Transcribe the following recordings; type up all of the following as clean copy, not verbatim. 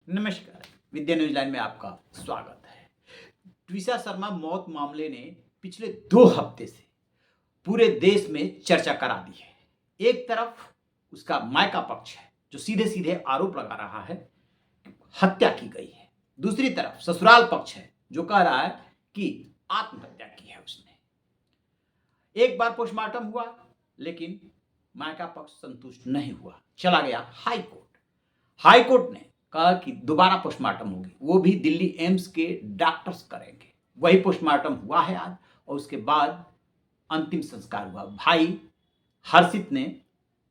नमस्कार। विद्या news line में आपका स्वागत है। ट्विसा शर्मा मौत मामले ने पिछले 2 हफ्ते से पूरे देश में चर्चा करा दी है। एक तरफ उसका मायका पक्ष है जो सीधे सीधे आरोप लगा रहा है कि हत्या की गई है। दूसरी तरफ ससुराल पक्ष है जो कह रहा है कि आत्महत्या की है उसने। एक बार पोस्टमार्टम हुआ लेकिन मायका पक्ष संतुष्ट नहीं हुआ, चला गया हाई कोर्ट। हाई कोर्ट ने कहा कि दोबारा पोस्टमार्टम होगी, वो भी दिल्ली एम्स के डॉक्टर्स करेंगे। वही पोस्टमार्टम हुआ है आज और उसके बाद अंतिम संस्कार हुआ। भाई हर्षित ने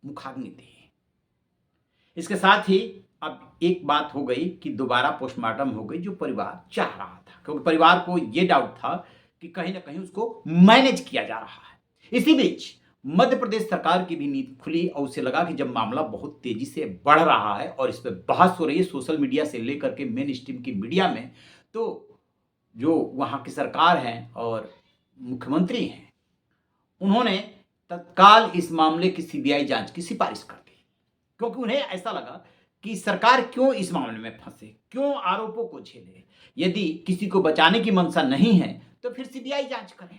मुखाग्नि दी। इसके साथ ही अब एक बात हो गई कि दोबारा पोस्टमार्टम हो गई जो परिवार चाह रहा था, क्योंकि परिवार को यह डाउट था कि कहीं ना कहीं उसको मैनेज किया जा रहा है। इसी बीच मध्य प्रदेश सरकार की भी नींद खुली और उसे लगा कि जब मामला बहुत तेजी से बढ़ रहा है और इस पर बहस हो रही है सोशल मीडिया से लेकर के मेन स्ट्रीम की मीडिया में, तो जो वहाँ की सरकार है और मुख्यमंत्री हैं, उन्होंने तत्काल इस मामले की सीबीआई जांच की सिफारिश कर दी, क्योंकि उन्हें ऐसा लगा कि सरकार क्यों इस मामले में फंसे, क्यों आरोपों को झेले। यदि किसी को बचाने की मंशा नहीं है तो फिर सीबीआई जांच करें।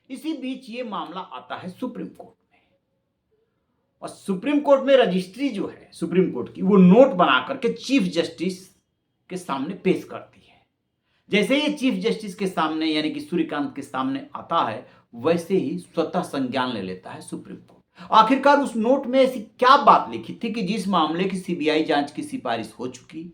इसी बीच ये मामला आता है सुप्रीम कोर्ट में और सुप्रीम कोर्ट में रजिस्ट्री जो है सुप्रीम कोर्ट की, वो नोट बना करके चीफ जस्टिस के सामने पेश करती है। जैसे ये चीफ जस्टिस के सामने यानी कि सूर्यकांत के सामने आता है, वैसे ही स्वतः संज्ञान ले लेता है सुप्रीम कोर्ट। आखिरकार उस नोट में ऐसी क्या बात लिखी थी कि जिस मामले की सीबीआई जांच की सिफारिश हो चुकी,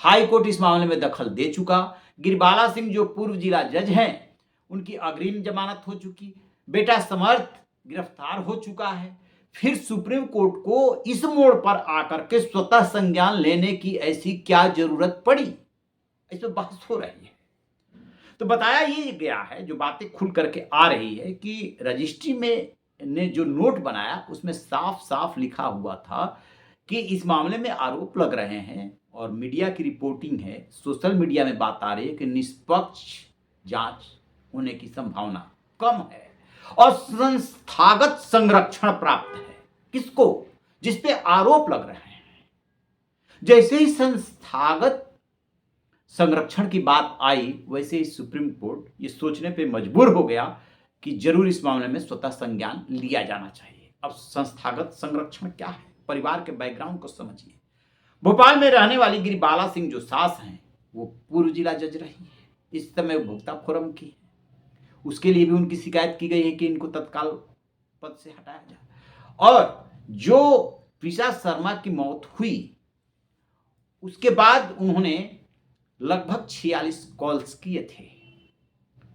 हाई कोर्ट इस मामले में दखल दे चुका, गिरिबाला सिंह जो पूर्व जिला जज हैं उनकी अग्रिम जमानत हो चुकी, बेटा समर्थ गिरफ्तार हो चुका है, फिर सुप्रीम कोर्ट को इस मोड़ पर आकर के स्वतः संज्ञान लेने की ऐसी क्या जरूरत पड़ी, इस पर बहस हो रही है। तो बताया ये गया है, जो बातें खुल करके आ रही है कि रजिस्ट्री में ने जो नोट बनाया उसमें साफ साफ लिखा हुआ था कि इस मामले में आरोप लग रहे हैं और मीडिया की रिपोर्टिंग है, सोशल मीडिया में बात आ रही है कि निष्पक्ष जांच होने की संभावना कम है और संस्थागत संरक्षण प्राप्त है। किसको? जिस पे आरोप लग रहे हैं। जैसे ही संस्थागत संरक्षण की बात आई, वैसे ही सुप्रीम कोर्ट ये सोचने पे मजबूर हो गया कि जरूर इस मामले में स्वतः संज्ञान लिया जाना चाहिए। अब संस्थागत संरक्षण क्या है, परिवार के बैकग्राउंड को समझिए। भोपाल में रहने वाली गिरिबाला सिंह जो सास हैं, वो पूर्व जिला जज रही है, इस समय उपभोक्ता फोरम की है। उसके लिए भी उनकी शिकायत की गई है कि इनको तत्काल पद से हटाया जाए। और जो ट्विसा शर्मा की मौत हुई उसके बाद उन्होंने लगभग 46 कॉल्स किए थे।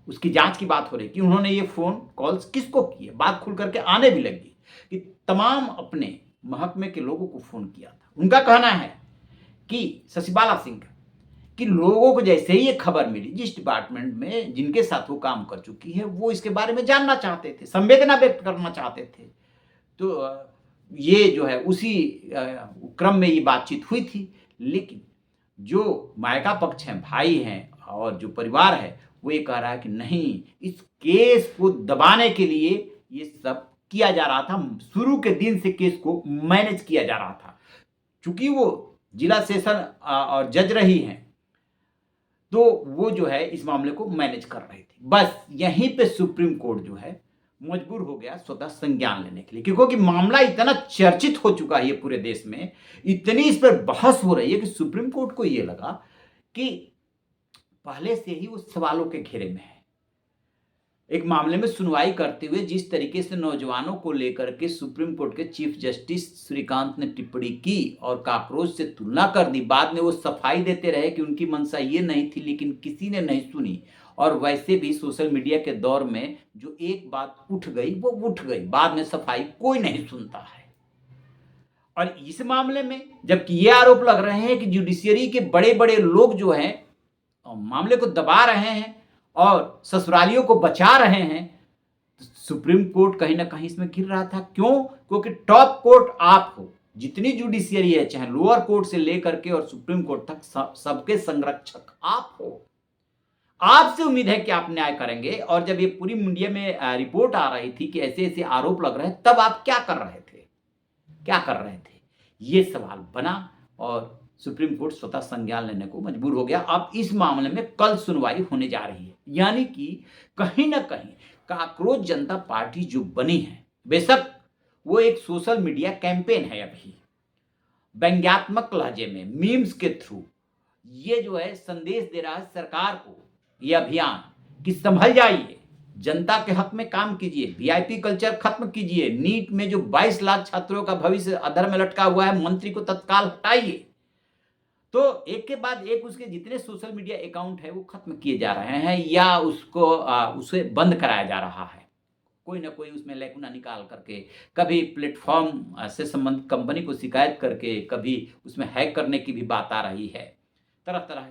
उसकी जांच की बात हो रही कि उन्होंने ये फोन कॉल्स किसको किए, बात खुल करके आने भी लगी कि तमाम अपने महकमे के लोगों को फोन किया था। उनका कहना है कि शशिबाला सिंह कि लोगों को जैसे ही ये खबर मिली, जिस डिपार्टमेंट में जिनके साथ वो काम कर चुकी है, वो इसके बारे में जानना चाहते थे, संवेदना व्यक्त करना चाहते थे। तो ये जो है उसी क्रम में ये बातचीत हुई थी। लेकिन जो मायका पक्ष हैं, भाई हैं और जो परिवार है, वो ये कह रहा है कि नहीं, इस केस को दबाने के लिए ये सब किया जा रहा था। शुरू के दिन से केस को मैनेज किया जा रहा था। चूंकि वो जिला सेशन और जज रही हैं, तो वो जो है इस मामले को मैनेज कर रही थी। बस यहीं पे सुप्रीम कोर्ट जो है मजबूर हो गया स्वतः संज्ञान लेने के लिए, क्योंकि मामला इतना चर्चित हो चुका है ये पूरे देश में, इतनी इस पर बहस हो रही है कि सुप्रीम कोर्ट को ये लगा कि पहले से ही वो सवालों के घेरे में है। एक मामले में सुनवाई करते हुए जिस तरीके से नौजवानों को लेकर के सुप्रीम कोर्ट के चीफ जस्टिस सूर्यकांत ने टिप्पणी की और काकरोच से तुलना कर दी, बाद में वो सफाई देते रहे कि उनकी मंशा ये नहीं थी, लेकिन किसी ने नहीं सुनी। और वैसे भी सोशल मीडिया के दौर में जो एक बात उठ गई वो उठ गई, बाद में सफाई कोई नहीं सुनता है। और इस मामले में जबकि ये आरोप लग रहे हैं कि जुडिशियरी के बड़े बड़े लोग जो हैं मामले को दबा रहे हैं और ससुरालियों को बचा रहे हैं, तो सुप्रीम कोर्ट कहीं ना कहीं इसमें गिर रहा था। क्यों? क्योंकि टॉप कोर्ट आप हो, जितनी जुडिशियरी है, चाहे लोअर कोर्ट से लेकर के और सुप्रीम कोर्ट तक, सबके संरक्षक आप हो। आपसे उम्मीद है कि आप न्याय करेंगे। और जब ये पूरी मीडिया में रिपोर्ट आ रही थी कि ऐसे ऐसे आरोप लग रहे हैं, तब आप क्या कर रहे थे, क्या कर रहे थे, ये सवाल बना। और सुप्रीम कोर्ट स्वतः संज्ञान लेने को मजबूर हो गया। अब इस मामले में कल सुनवाई होने जा रही है। यानी कि कहीं ना कहीं कांकरोच जनता पार्टी जो बनी है, बेशक वो एक सोशल मीडिया कैंपेन है, अभी व्यंग्यात्मक लहजे में मीम्स के थ्रू ये जो है संदेश दे रहा है सरकार को, ये अभियान कि संभल जाइए, जनता के हक में काम कीजिए, वीआईपी कल्चर खत्म कीजिए, नीट में जो 22 लाख छात्रों का भविष्य अधर में लटका हुआ है, मंत्री को तत्काल हटाइए। तो एक के बाद एक उसके जितने सोशल मीडिया अकाउंट है वो खत्म किए जा रहे हैं या उसे बंद कराया जा रहा है। कोई ना कोई उसमें लैकुना निकाल करके, कभी प्लेटफॉर्म से संबंधित कंपनी को शिकायत करके, कभी उसमें हैक करने की भी बात आ रही है, तरह तरह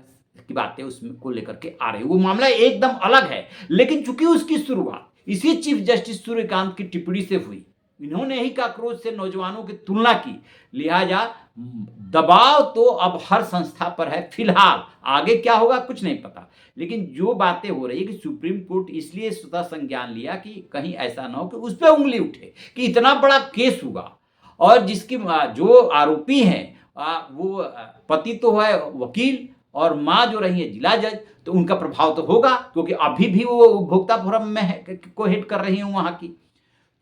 की बातें उसमें को लेकर के आ रही है। वो मामला एकदम अलग है, लेकिन चूंकि उसकी शुरुआत इसी चीफ जस्टिस सूर्यकांत की टिप्पणी से हुई, इन्होंने ही काकरोच से नौजवानों की तुलना की, लिहाजा दबाव तो अब हर संस्था पर है। फिलहाल आगे क्या होगा कुछ नहीं पता, लेकिन जो बातें हो रही है कि सुप्रीम कोर्ट इसलिए स्वतः संज्ञान लिया कि कहीं ऐसा ना हो कि उस पर उंगली उठे कि इतना बड़ा केस हुआ और जिसकी जो आरोपी हैं वो पति तो है वकील और माँ जो रही है जिला जज, तो उनका प्रभाव तो होगा क्योंकि अभी भी वो उपभोक्ता फोरम में है, को हेड कर रही हूँ वहां की,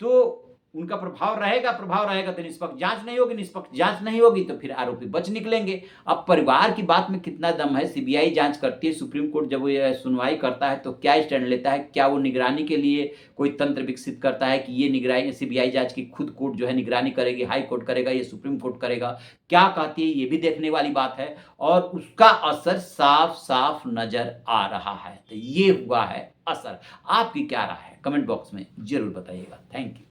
तो उनका प्रभाव रहेगा तो निष्पक्ष जांच नहीं होगी, निष्पक्ष जांच नहीं होगी तो फिर आरोपी बच निकलेंगे। अब परिवार की बात में कितना दम है, सीबीआई जांच करती है, सुप्रीम कोर्ट जब वो सुनवाई करता है तो क्या स्टैंड लेता है, क्या वो निगरानी के लिए कोई तंत्र विकसित करता है कि ये निगरानी सीबीआई जांच की खुद कोर्ट जो है निगरानी करेगी, हाई कोर्ट करेगा, ये सुप्रीम कोर्ट करेगा, क्या कहती है ये भी देखने वाली बात है। और उसका असर साफ साफ नजर आ रहा है। तो ये हुआ है असर। आपकी क्या राय है कमेंट बॉक्स में जरूर बताइएगा। Thank you.